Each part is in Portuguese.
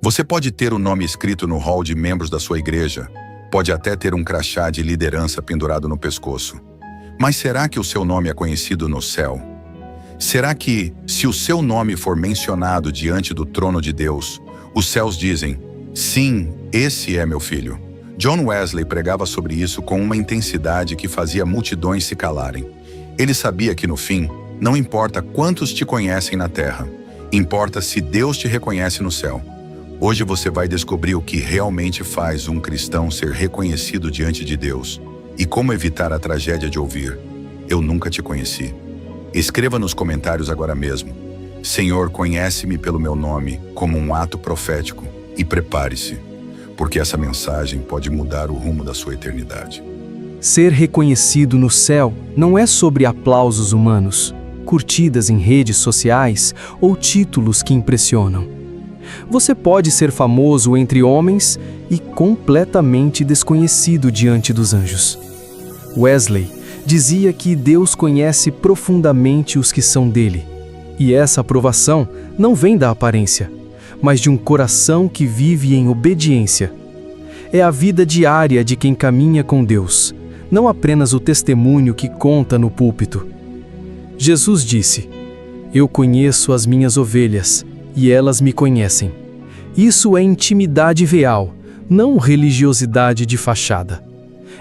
Você pode ter o nome escrito no hall de membros da sua igreja, pode até ter um crachá de liderança pendurado no pescoço. Mas será que o seu nome é conhecido no céu? Será que, se o seu nome for mencionado diante do trono de Deus, os céus dizem, sim, esse é meu filho? John Wesley pregava sobre isso com uma intensidade que fazia multidões se calarem. Ele sabia que, no fim, não importa quantos te conhecem na terra, importa se Deus te reconhece no céu. Hoje você vai descobrir o que realmente faz um cristão ser reconhecido diante de Deus e como evitar a tragédia de ouvir, eu nunca te conheci. Escreva nos comentários agora mesmo, Senhor, conhece-me pelo meu nome como um ato profético e prepare-se, porque essa mensagem pode mudar o rumo da sua eternidade. Ser reconhecido no céu não é sobre aplausos humanos, curtidas em redes sociais ou títulos que impressionam. Você pode ser famoso entre homens e completamente desconhecido diante dos anjos. Wesley dizia que Deus conhece profundamente os que são dele, e essa aprovação não vem da aparência, mas de um coração que vive em obediência. É a vida diária de quem caminha com Deus, não apenas o testemunho que conta no púlpito. Jesus disse, eu conheço as minhas ovelhas, e elas me conhecem. Isso é intimidade real, não religiosidade de fachada.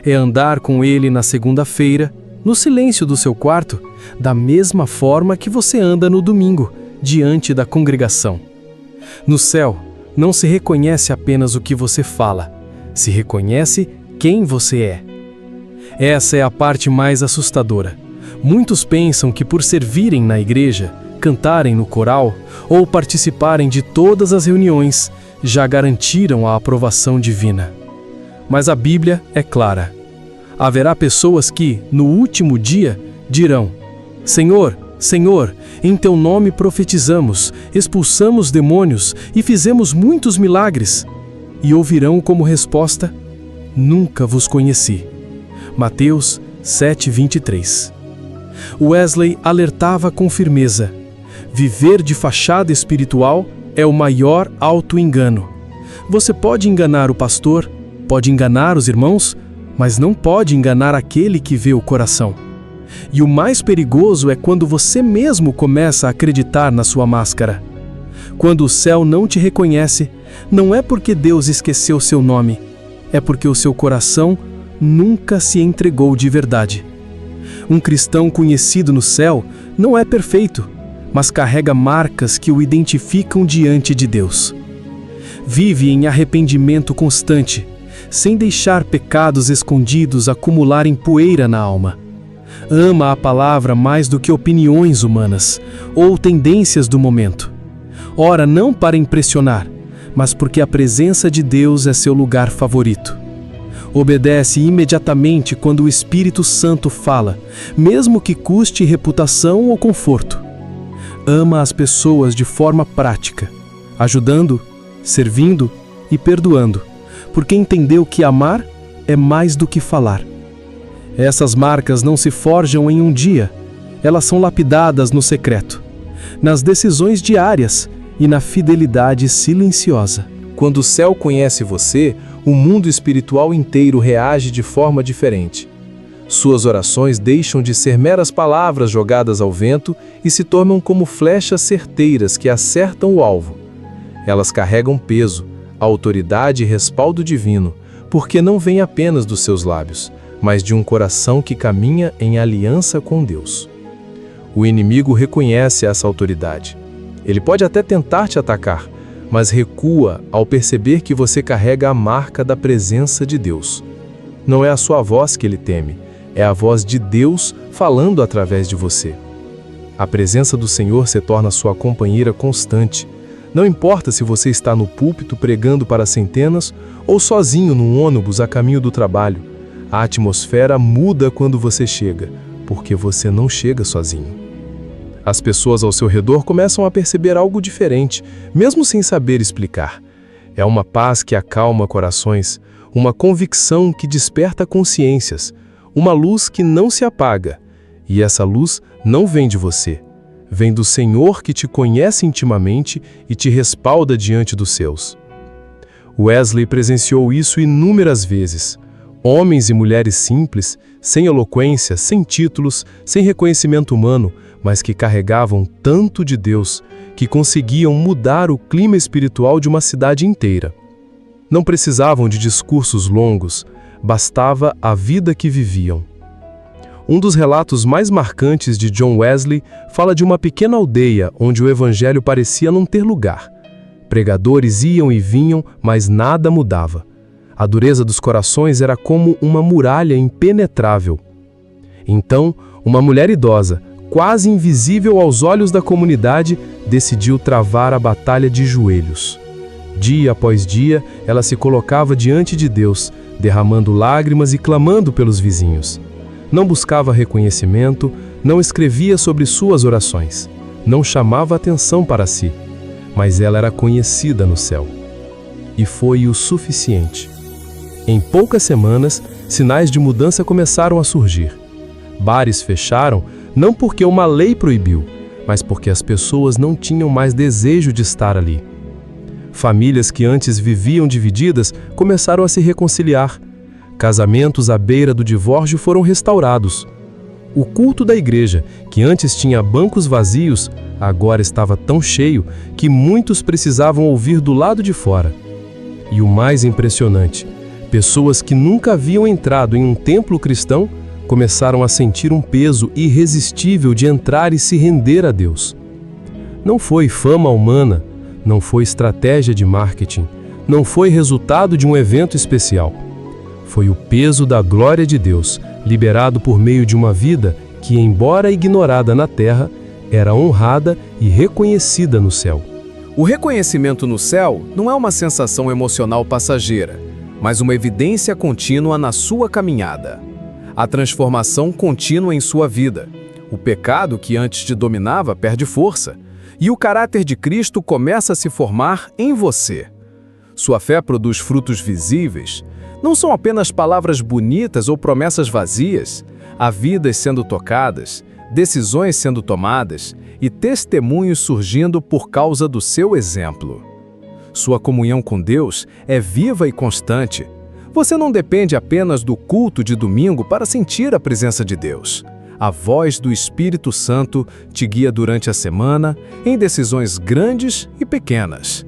É andar com Ele na segunda-feira, no silêncio do seu quarto, da mesma forma que você anda no domingo, diante da congregação. No céu, não se reconhece apenas o que você fala, se reconhece quem você é. Essa é a parte mais assustadora. Muitos pensam que por servirem na igreja, cantarem no coral ou participarem de todas as reuniões, já garantiram a aprovação divina. Mas a Bíblia é clara. Haverá pessoas que, no último dia, dirão, Senhor, Senhor, em Teu nome profetizamos, expulsamos demônios e fizemos muitos milagres. E ouvirão como resposta, nunca vos conheci. Mateus 7:23. Wesley alertava com firmeza, viver de fachada espiritual é o maior auto-engano. Você pode enganar o pastor, pode enganar os irmãos, mas não pode enganar aquele que vê o coração. E o mais perigoso é quando você mesmo começa a acreditar na sua máscara. Quando o céu não te reconhece, não é porque Deus esqueceu seu nome, é porque o seu coração nunca se entregou de verdade. Um cristão conhecido no céu não é perfeito, mas carrega marcas que o identificam diante de Deus. Vive em arrependimento constante, sem deixar pecados escondidos acumularem poeira na alma. Ama a palavra mais do que opiniões humanas ou tendências do momento. Ora não para impressionar, mas porque a presença de Deus é seu lugar favorito. Obedece imediatamente quando o Espírito Santo fala, mesmo que custe reputação ou conforto. Ama as pessoas de forma prática, ajudando, servindo e perdoando, porque entendeu que amar é mais do que falar. Essas marcas não se forjam em um dia, elas são lapidadas no secreto, nas decisões diárias e na fidelidade silenciosa. Quando o céu conhece você, o mundo espiritual inteiro reage de forma diferente. Suas orações deixam de ser meras palavras jogadas ao vento e se tornam como flechas certeiras que acertam o alvo. Elas carregam peso, autoridade e respaldo divino, porque não vem apenas dos seus lábios, mas de um coração que caminha em aliança com Deus. O inimigo reconhece essa autoridade. Ele pode até tentar te atacar, mas recua ao perceber que você carrega a marca da presença de Deus. Não é a sua voz que ele teme, é a voz de Deus falando através de você. A presença do Senhor se torna sua companheira constante. Não importa se você está no púlpito pregando para centenas ou sozinho num ônibus a caminho do trabalho. A atmosfera muda quando você chega, porque você não chega sozinho. As pessoas ao seu redor começam a perceber algo diferente, mesmo sem saber explicar. É uma paz que acalma corações, uma convicção que desperta consciências, uma luz que não se apaga. E essa luz não vem de você, vem do Senhor que te conhece intimamente e te respalda diante dos seus. Wesley presenciou isso inúmeras vezes. Homens e mulheres simples, sem eloquência, sem títulos, sem reconhecimento humano, mas que carregavam tanto de Deus, que conseguiam mudar o clima espiritual de uma cidade inteira. Não precisavam de discursos longos, bastava a vida que viviam. Um dos relatos mais marcantes de John Wesley fala de uma pequena aldeia onde o evangelho parecia não ter lugar. Pregadores iam e vinham, mas nada mudava. A dureza dos corações era como uma muralha impenetrável. Então, uma mulher idosa, quase invisível aos olhos da comunidade, decidiu travar a batalha de joelhos. Dia após dia, ela se colocava diante de Deus, derramando lágrimas e clamando pelos vizinhos. Não buscava reconhecimento, não escrevia sobre suas orações, não chamava atenção para si, mas ela era conhecida no céu. E foi o suficiente. Em poucas semanas, sinais de mudança começaram a surgir. Bares fecharam, não porque uma lei proibiu, mas porque as pessoas não tinham mais desejo de estar ali. Famílias que antes viviam divididas começaram a se reconciliar. Casamentos à beira do divórcio foram restaurados. O culto da igreja, que antes tinha bancos vazios, agora estava tão cheio que muitos precisavam ouvir do lado de fora. E o mais impressionante, pessoas que nunca haviam entrado em um templo cristão começaram a sentir um peso irresistível de entrar e se render a Deus. Não foi fama humana, não foi estratégia de marketing, não foi resultado de um evento especial. Foi o peso da glória de Deus, liberado por meio de uma vida que, embora ignorada na terra, era honrada e reconhecida no céu. O reconhecimento no céu não é uma sensação emocional passageira, mas uma evidência contínua na sua caminhada. A transformação contínua em sua vida. O pecado que antes te dominava perde força, e o caráter de Cristo começa a se formar em você. Sua fé produz frutos visíveis. Não são apenas palavras bonitas ou promessas vazias, há vidas sendo tocadas, decisões sendo tomadas e testemunhos surgindo por causa do seu exemplo. Sua comunhão com Deus é viva e constante. Você não depende apenas do culto de domingo para sentir a presença de Deus. A voz do Espírito Santo te guia durante a semana em decisões grandes e pequenas.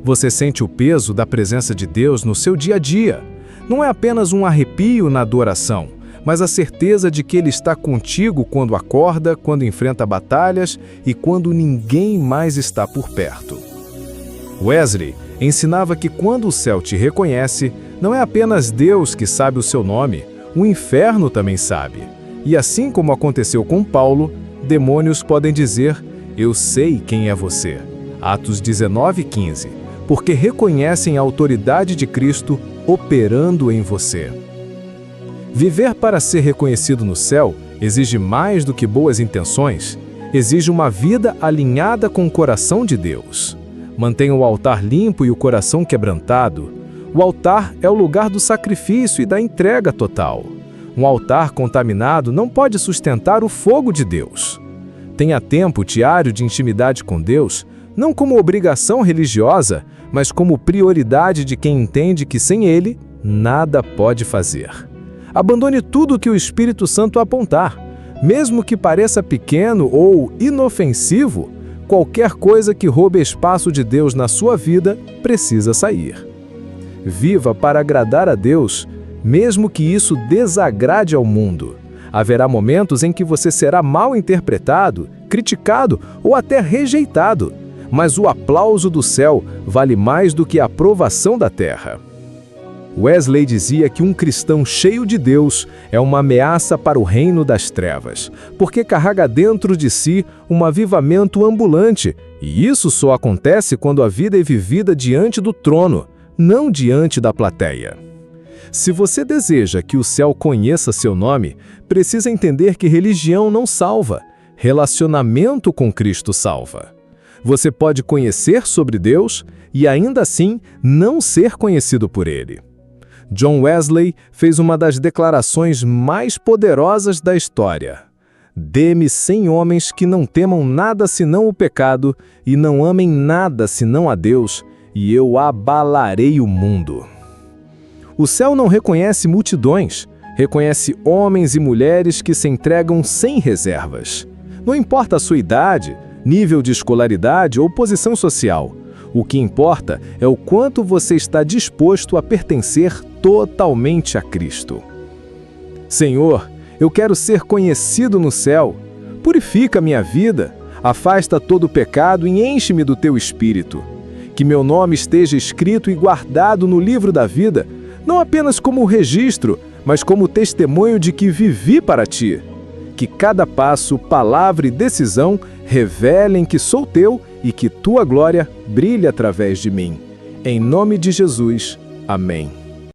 Você sente o peso da presença de Deus no seu dia a dia. Não é apenas um arrepio na adoração, mas a certeza de que Ele está contigo quando acorda, quando enfrenta batalhas e quando ninguém mais está por perto. Wesley ensinava que quando o céu te reconhece, não é apenas Deus que sabe o seu nome, o inferno também sabe. E assim como aconteceu com Paulo, demônios podem dizer, eu sei quem é você. Atos 19:15, porque reconhecem a autoridade de Cristo operando em você. Viver para ser reconhecido no céu exige mais do que boas intenções, exige uma vida alinhada com o coração de Deus. Mantenha o altar limpo e o coração quebrantado. O altar é o lugar do sacrifício e da entrega total. Um altar contaminado não pode sustentar o fogo de Deus. Tenha tempo diário de intimidade com Deus, não como obrigação religiosa, mas como prioridade de quem entende que sem Ele, nada pode fazer. Abandone tudo que o Espírito Santo apontar. Mesmo que pareça pequeno ou inofensivo, qualquer coisa que roube espaço de Deus na sua vida precisa sair. Viva para agradar a Deus, mesmo que isso desagrade ao mundo. Haverá momentos em que você será mal interpretado, criticado ou até rejeitado, mas o aplauso do céu vale mais do que a aprovação da terra. Wesley dizia que um cristão cheio de Deus é uma ameaça para o reino das trevas, porque carrega dentro de si um avivamento ambulante, e isso só acontece quando a vida é vivida diante do trono, não diante da plateia. Se você deseja que o céu conheça seu nome, precisa entender que religião não salva, relacionamento com Cristo salva. Você pode conhecer sobre Deus e ainda assim não ser conhecido por Ele. John Wesley fez uma das declarações mais poderosas da história. Dê-me 100 homens que não temam nada senão o pecado e não amem nada senão a Deus, e eu abalarei o mundo. O céu não reconhece multidões, reconhece homens e mulheres que se entregam sem reservas. Não importa a sua idade, nível de escolaridade ou posição social. O que importa é o quanto você está disposto a pertencer totalmente a Cristo. Senhor, eu quero ser conhecido no céu. Purifica minha vida, afasta todo o pecado e enche-me do teu Espírito. Que meu nome esteja escrito e guardado no livro da vida, não apenas como registro, mas como testemunho de que vivi para ti. Que cada passo, palavra e decisão revelem que sou teu e que tua glória brilhe através de mim. Em nome de Jesus. Amém.